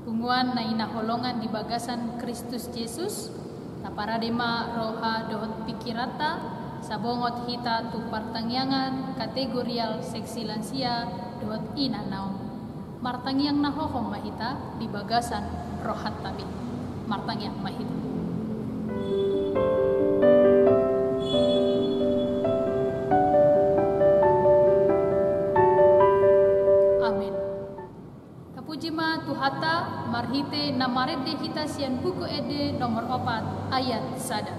Punguan na inaholongan di bagasan Kristus Yesus, taparadema roha dohot pikirata, sabongot hita tu partangyangan kategorial seksi lansia dohot ina naon. Martangyang nahohom mahita di bagasan rohat tabi. Martangyang mahita. Tuhata marhite namarede hita sian buku ede nomor 4 ayat sada.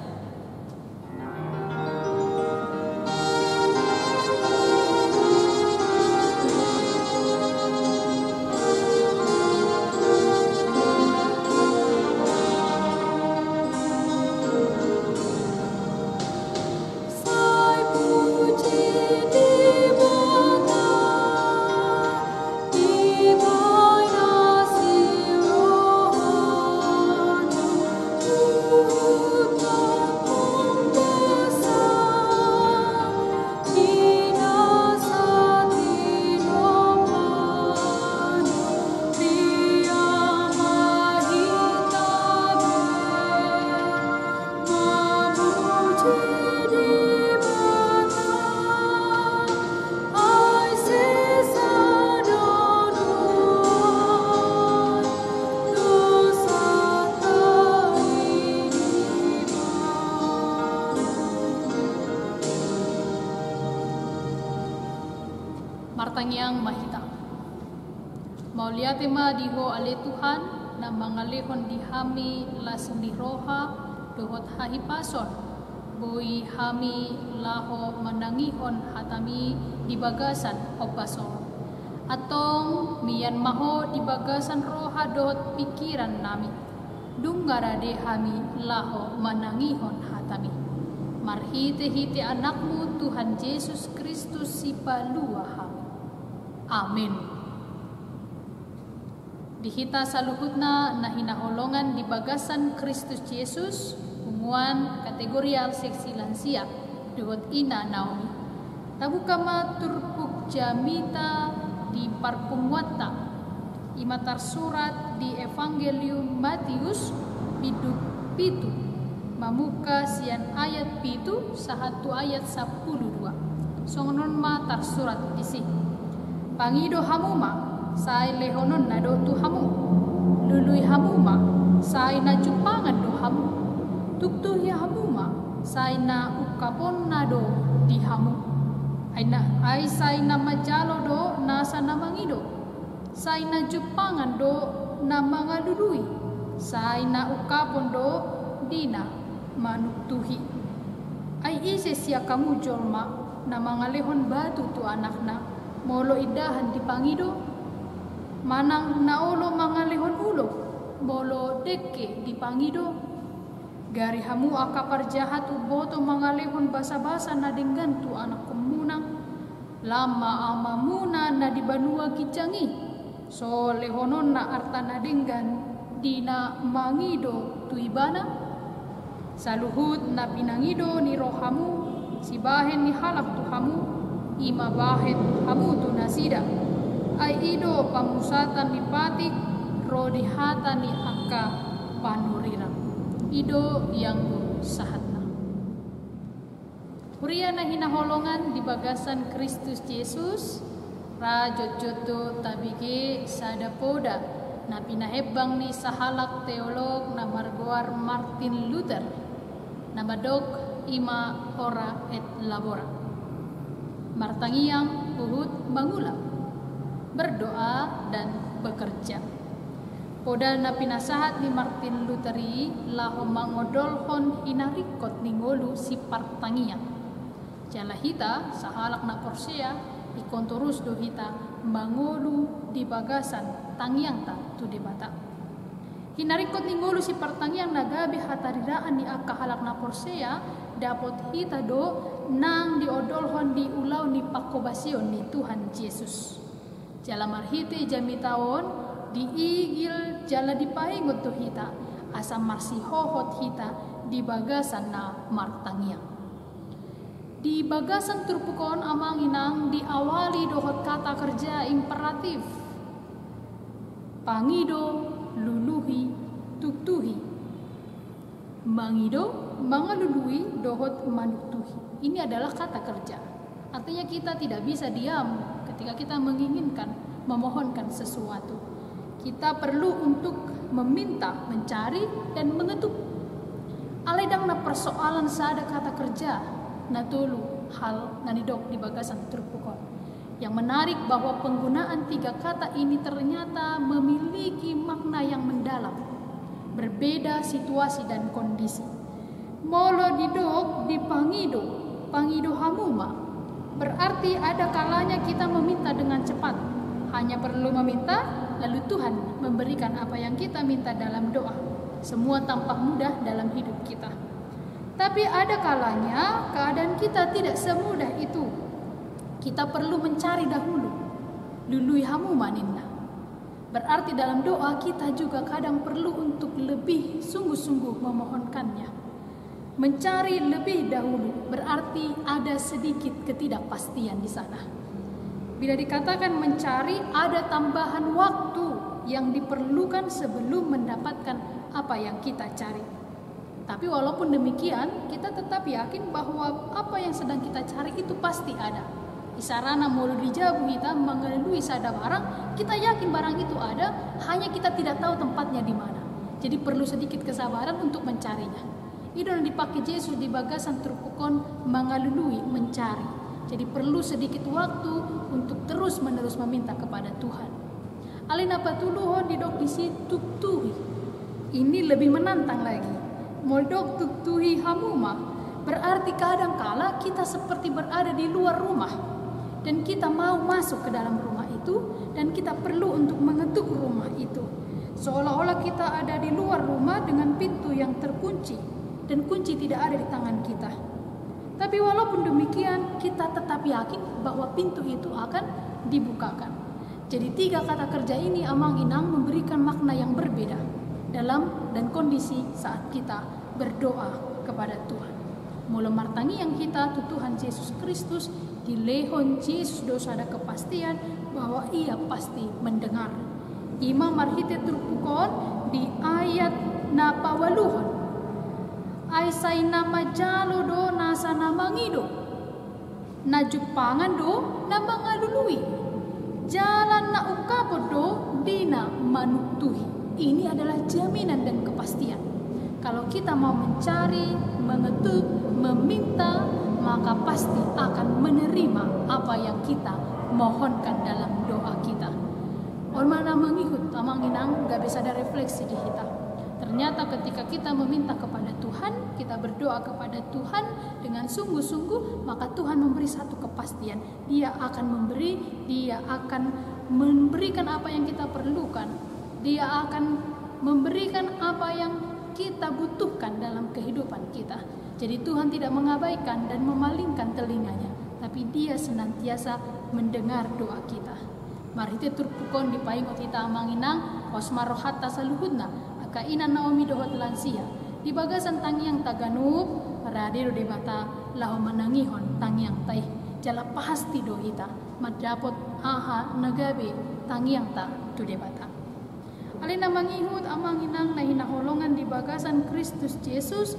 Martangyang mahita. Mauliatema diho ale Tuhan na mangalehon dihami lasang diroha dohot hahipason. Boi hami laho manangihon hatami di bagasan opason. Atong miyan maho di bagasan roha dohot pikiran nami. Dunggarade hami laho manangihon hatami. Marhite-hite anakmu Tuhan Yesus Kristus si palua hami. Amin. Dihita saluhutna na hinaholongan di bagasan Kristus Yesus, umuan kategorial seksi lansia, dohot ina naomi. Tabukama turpuk jamita di parpumuata, imatar surat di Evangelium Matius biduk pitu, mamuka sian ayat pitu sahatu ayat 12. Songonon ma tar surat isi. Pangido hamuma, sai lehonon na do tu hamu. Lului hamuma, sai na jupangan do hamu. Tuktuhi hamuma, sai na ukapon na do di hamu. Ay sai na majalo do nasa na mangido. Sai na jupangan do na mga lului. Sai na ukapon do dina manuktuhi. Ay ise siya kamu jolma na mga lehon batu tu anak na. Molo idahan di pangido, manang naolo mga lehon ulo, molo deke di pangido, gari hamu akapar jahat uboto mga lehon basa-basa na denggan tu anak kemunang, lama amamuna na di banua kicangi, so lehonon na arta na denggan di na mangido tu ibana, saluhut na pinangido ni rohamu, si bahen ni halak tu hamu, ima bahet hamu tu nasida ay ido pamusatan ni patik rodihatan ni akka panurira ido yang sahatna. Huria na hinaholongan di bagasan Kristus Yesus rajot-joto tabige sadapoda na pinahebang ni sahalak teolog na Margoar Martin Luther na madog ima ora et labora. Martangyang uhud mangulang, berdoa dan bekerja. Poda na pinasahat ni Martin Lutheri laho mangodolhon hinarikot ningolu si Martangyang. Jalahita sahalak na Porsea ikontorus do hita mangolu di bagasan tangyang ta tu debata. Hinarikot ningolu si Martangyang nagabi hatariraan ni akka halak na Porsea dapat hita do nang diodolhon di ulau ni pakobasion ni Tuhan Yesus. Jala marhite jamitawon diigil jala dipaingot tu hita asa marsihohot hita di bagasan na Martangyang. Di bagasan turpukon amang inang diawali dohot kata kerja imperatif. Pangido luluhi, tuktuhi. Mangido, mangalului, dohot manuktuhi. Ini adalah kata kerja. Artinya kita tidak bisa diam ketika kita menginginkan, memohonkan sesuatu. Kita perlu untuk meminta, mencari, dan mengetuk. Aledang na persoalan sada kata kerja, natulu hal nanidok di bagasan terpukul. Yang menarik bahwa penggunaan 3 kata ini ternyata memiliki makna yang mendalam, berbeda situasi dan kondisi. Molo didok di pangido hamuma, berarti ada kalanya kita meminta dengan cepat, hanya perlu meminta, lalu Tuhan memberikan apa yang kita minta dalam doa. Semua tampak mudah dalam hidup kita. Tapi ada kalanya keadaan kita tidak semudah itu. Kita perlu mencari dahulu. Lului hamuma ninna. Berarti dalam doa kita juga kadang perlu untuk lebih sungguh-sungguh memohonkannya. Mencari lebih dahulu berarti ada sedikit ketidakpastian di sana. Bila dikatakan mencari, ada tambahan waktu yang diperlukan sebelum mendapatkan apa yang kita cari. Tapi walaupun demikian, kita tetap yakin bahwa apa yang sedang kita cari itu pasti ada. Isarana mulu dijabu kita mengalui sada barang, kita yakin barang itu ada, hanya kita tidak tahu tempatnya di mana. Jadi perlu sedikit kesabaran untuk mencarinya. Itu yang dipakai Yesus di bagasan terpukon mengalului, mencari. Jadi perlu sedikit waktu untuk terus-menerus meminta kepada Tuhan. Alina patuluho didok di situ tuktuhi. Ini lebih menantang lagi. Moldok tuktuhi hamuma, berarti kadang kala kita seperti berada di luar rumah. Dan kita mau masuk ke dalam rumah itu, dan kita perlu untuk mengetuk rumah itu. Seolah-olah kita ada di luar rumah dengan pintu yang terkunci, dan kunci tidak ada di tangan kita. Tapi walaupun demikian, kita tetap yakin bahwa pintu itu akan dibukakan. Jadi 3 kata kerja ini Amang Inang memberikan makna yang berbeda dalam dan kondisi saat kita berdoa kepada Tuhan. Mula martangi yang kita Tuhan Yesus Kristus, di lehon Yesus dosa ada kepastian bahwa ia pasti mendengar. Ima marhite turpukon di ayat napawaluhon. Aisai nama jalo do nasa namangido. Najupangan do namangalului. Jalan na ukapod do dina manuktuhi. Ini adalah jaminan dan kepastian. Kalau kita mau mencari, mengetuk, meminta, maka pasti akan menerima apa yang kita mohonkan dalam doa kita. Orang mana mengikut, Amang Inang gak bisa ada refleksi di kita. Ternyata ketika kita meminta kepada Tuhan, kita berdoa kepada Tuhan dengan sungguh-sungguh, maka Tuhan memberi satu kepastian. Dia akan memberi, Dia akan memberikan apa yang kita perlukan. Dia akan memberikan apa yang kita butuhkan dalam kehidupan kita. Jadi Tuhan tidak mengabaikan dan memalingkan telinganya, tapi Dia senantiasa mendengar doa kita. Mari kita turpukon di paingot kita Amang Inang, osmarohata saluhudna, akainan naomi dohot lansia. Di bagasan tangiang taganub, paradero de bata, laho manangihon tangiang tay. Jala pasti dohita, madapot aha nagabe tangiang ta tu de bata. Alina mangihut Amang Inang na hinaholongan di bagasan Kristus Yesus,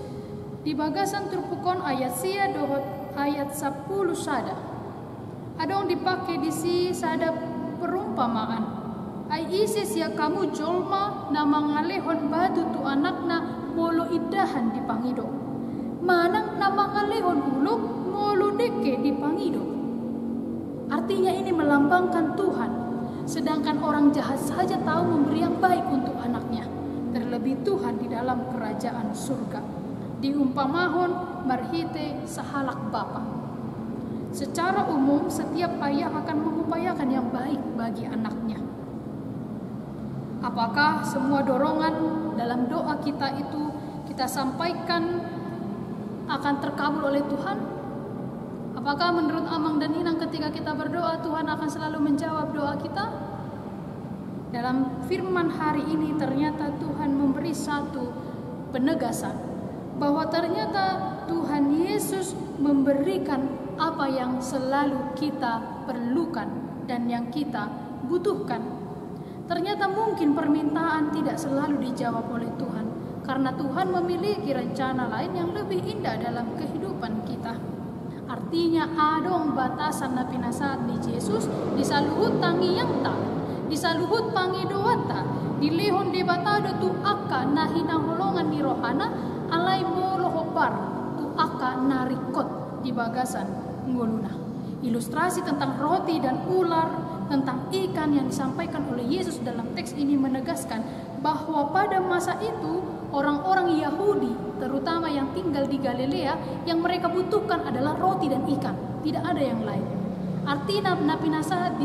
di bagasan turpukon ayat sia dohot ayat 10 sada. Adong dipakai di si sada perumpamaan. Ai isi sia kamu jolma na mangalehon batu tu anakna molo idahan di pangido. Manang na mangalehon uluk molo deke di pangido. Artinya ini melambangkan Tuhan. Sedangkan orang jahat saja tahu memberi yang baik untuk anaknya. Terlebih Tuhan di dalam kerajaan surga. Diumpamahon marhite sahalak bapa. Secara umum setiap ayah akan mengupayakan yang baik bagi anaknya. Apakah semua dorongan dalam doa kita itu kita sampaikan akan terkabul oleh Tuhan? Apakah menurut Amang dan Inang ketika kita berdoa Tuhan akan selalu menjawab doa kita? Dalam firman hari ini ternyata Tuhan memberi satu penegasan bahwa ternyata Tuhan Yesus memberikan apa yang selalu kita perlukan dan yang kita butuhkan. Ternyata mungkin permintaan tidak selalu dijawab oleh Tuhan, karena Tuhan memiliki rencana lain yang lebih indah dalam kehidupan kita. Artinya adong batasan na pinasaad ni Jesus disaluhut tangi yang ta, disaluhut pangi doata, dilehon debatado tu aka na hinangholongan ni rohana alay mo lohopar tu aka narikot di bagasan ngoluna. Ilustrasi tentang roti dan ular, tentang ikan yang disampaikan oleh Yesus dalam teks ini menegaskan bahwa pada masa itu orang-orang Yahudi, terutama yang tinggal di Galilea, yang mereka butuhkan adalah roti dan ikan, tidak ada yang lain. Artinya napinasahat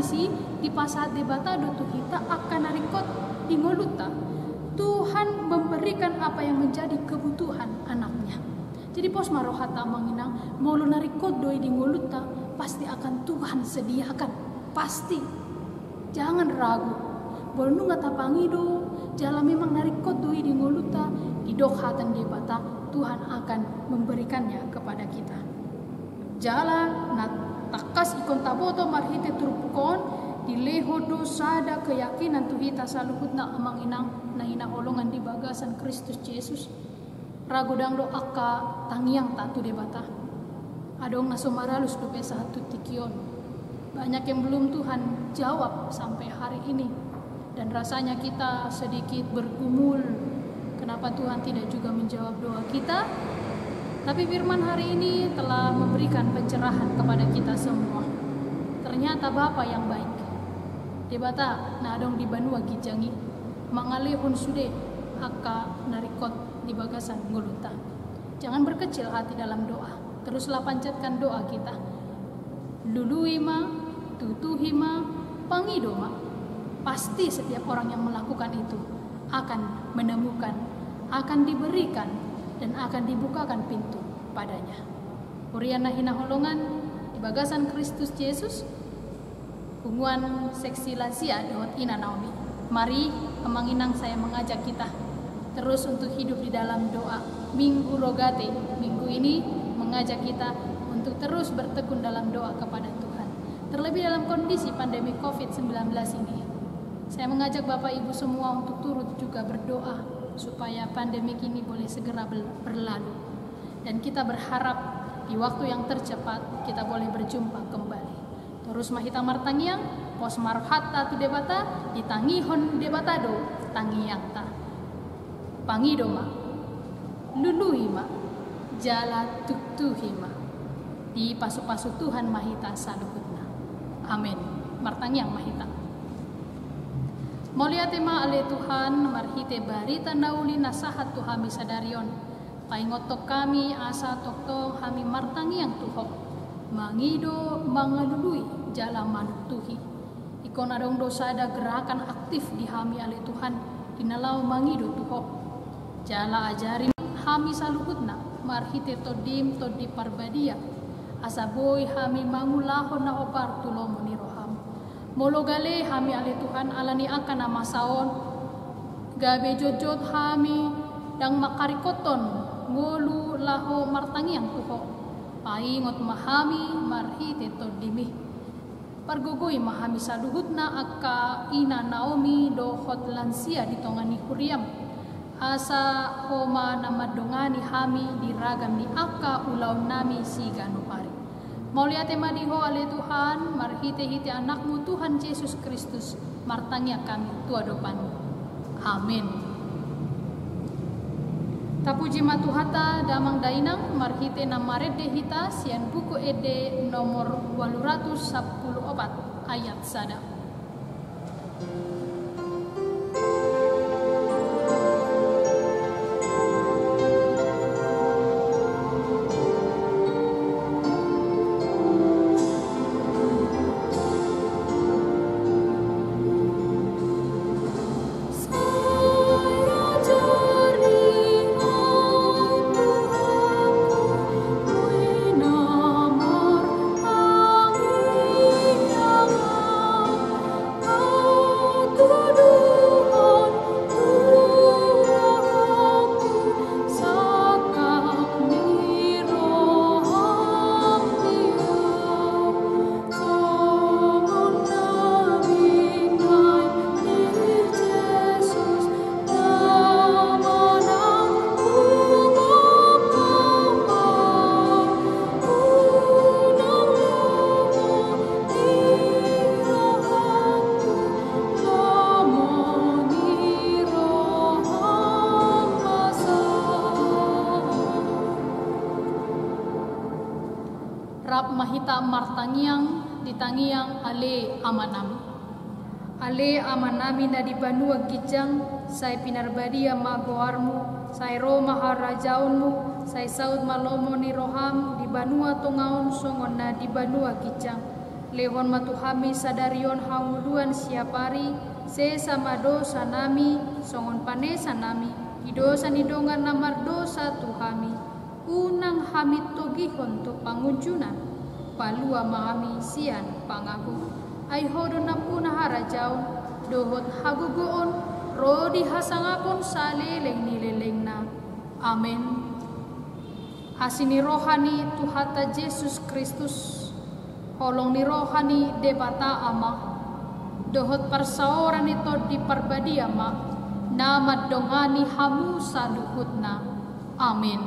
di pasat debatado tu hita akan narikot di ngoluta. Tuhan memberikan apa yang menjadi kebutuhan anaknya. Jadi pos marohata manginang molo narikot doi di ngoluta pasti akan Tuhan sediakan, pasti. Jangan ragu. Bolnu ngatapangido jala memang narikot doi di ngoluta di dokhatan debata, Tuhan akan memberikannya kepada kita. Jala na takas ikon taboto marhite turpukon di lehodo sada keyakinan tuhita saluhut na amang inang na hinaholongan di bagasan Kristus Yesus. Ragodang do akka tangiang tatu debata. Adong na sumaralus do pesa hatu tikion. Banyak yang belum Tuhan jawab sampai hari ini. Dan rasanya kita sedikit bergumul, kenapa Tuhan tidak juga menjawab doa kita. Tapi firman hari ini telah memberikan pencerahan kepada kita semua. Ternyata Bapa yang baik. Debata na adong di Banua Gijangi, mangalehon sude aka narikot di bagasan ngoluta. Jangan berkecil hati dalam doa. Teruslah panjatkan doa kita. Luluima, tutuhima, pangidoma. Pasti setiap orang yang melakukan itu akan menemukan, akan diberikan, dan akan dibukakan pintu padanya. Uriana hinaholongan di bagasan Kristus Yesus, hubungan seksi lansia dohot ina Naomi. Mari kemanginang saya mengajak kita terus untuk hidup di dalam doa. Minggu Rogate, minggu ini mengajak kita untuk terus bertekun dalam doa kepada Tuhan. Terlebih dalam kondisi pandemi COVID-19 ini. Saya mengajak Bapak Ibu semua untuk turut juga berdoa supaya pandemi ini boleh segera berlalu. Dan kita berharap di waktu yang tercepat kita boleh berjumpa kembali. Terus mahita martangiang, pos marhata tu debata, ditangihon debatado, tangiang ta. Pangidoma, luluhima, jala tuktuhima. Di pasu-pasu Tuhan mahita saluhutna. Amin. Martangiang mahita. Molia tema ale Tuhan marhite barita nauli nasahat tu hami sadarion. Paingotok kami asa tokto hami martangi yang tuhok. Mangido mangalului jala manutuhi. Ikon adong dosa ada gerakan aktif di hami ale Tuhan. Dinalau mangido tuhok. Jala ajari hami saluhutna marhite todim todi parbadia. Asaboy hami mangulahon na opar tulomo ni roham. Mologale hami ale Tuhan alani akan nama saon gabe jojot hami dang makarikoton ngolu laho martangi yang tuho paingot mahami marhite todimi pargogoy mahami saluhutna akka ina Naomi dohot lansia ditongani huriam asa homa namadongani hami diragam ni akka ulaw nami si ganupari. Maulia tema diho ale Tuhan, marhite-hite anakmu Tuhan Yesus Kristus, martangnya kami tua depan. Amin. Tapuji matuhata damang dainang, marhite namarede hita, sian buku ede nomor 814 ayat sada. Aku mahita martangiang ditangiang ale amanami. Ale amanami na di banua gijang sai pinarbadia magoarmu sai roma harajaunmu sai saud malomo ni roham di banua tongaon songon na di banua gijang lehon matuhami sadarion hauluan siapari se sama dosa nami songon panesa nami idosa nidongan namar dosa tuhami unang hamit togihon to pangunjunan palua mahami sian pangaku ai hodon na puna harajaun dohot hagugoon rodi hasangakon saleleng nileleng na amen. Hasini rohani Tuhata Yesus Kristus holong ni rohani debata ama dohot parsaoran ito di parbadi ama na dongani hamu saluhutna amin.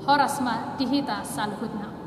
Horasma dihita saluhutna.